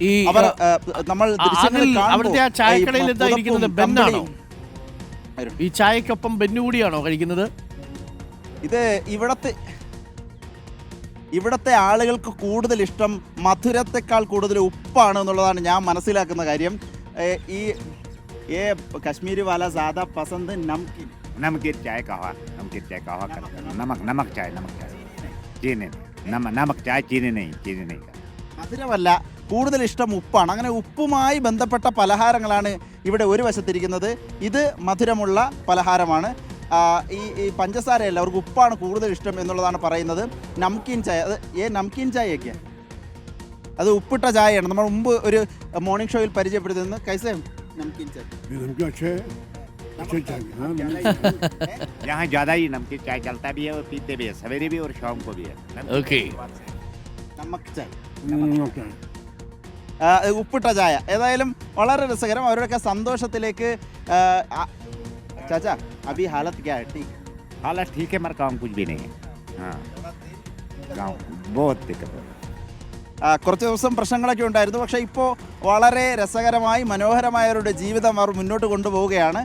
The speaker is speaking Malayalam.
ഈ അവർ നമ്മൾ ദൃശ്യങ്ങൾ അനിൽ, കാണുമ്പോൾ അവിടുത്തെ ആ ചായക്കടയിൽ എന്താ ഇരിക്കുന്നത്? ബെന്നാണോ? ഈ ചായക്കൊപ്പം ബെന്നു കൂടിയാണോ കഴിക്കുന്നത്? ഇത് ഇവിടത്തെ ആളുകൾക്ക് കൂടുതൽ ഇഷ്ടം മധുരത്തെക്കാൾ കൂടുതൽ ഉപ്പാണ് എന്നുള്ളതാണ് ഞാൻ മനസ്സിലാക്കുന്ന കാര്യം. ഈ കശ്മീരി വാല സാദാ പസന്ത് നംകീൻ नमकीन चाय कहवा नमक नमक चाय चीनी नमक चाय चीनी नहीं മധുരമല്ല, കൂടുതൽ ഇഷ്ടം ഉപ്പാണ്. അങ്ങനെ ഉപ്പുമായി ബന്ധപ്പെട്ട പലഹാരങ്ങളാണ് ഇവിടെ ഒരു വശത്തിരിക്കുന്നത്. ഇത് മധുരമുള്ള പലഹാരമാണ്. ഈ പഞ്ചസാരയല്ല, അവർക്ക് ഉപ്പാണ് കൂടുതൽ ഇഷ്ടം എന്നുള്ളതാണ് പറയുന്നത്. നംകീൻ ചായ, അത് നംകീൻ ചായയൊക്കെ അത് ഉപ്പിട്ട ചായയാണ്. നമ്മൾ മുമ്പ് ഒരു മോർണിംഗ് ഷോയിൽ പരിചയപ്പെടുത്തുന്നത്. കൈസേ നംകീൻ ചായ यहाँ ज़्यादा ही नमकीन चाय चलता भी है और पीते भी है, सवेरे भी और शाम को भी है. ഓക്കെ, നമക്ക് ചായ, ഉപ്പിട്ട ചായ. ഏതായാലും വളരെ രസകരം. അവരുടെയൊക്കെ സന്തോഷത്തിലേക്ക്. ചാച്ചാ അഭി ഹാലത്ത് ക്യാ ഹൈ? ठीक हालत ठीक है, मगर काम कुछ भी नहीं है. हाँ, गाँव बहुत दिक्कत है. കുറച്ച് ദിവസം പ്രശ്നങ്ങളൊക്കെ ഉണ്ടായിരുന്നു. പക്ഷേ ഇപ്പോൾ വളരെ രസകരമായി മനോഹരമായ അവരുടെ ജീവിതം അവർ മുന്നോട്ട് കൊണ്ടുപോവുകയാണ്.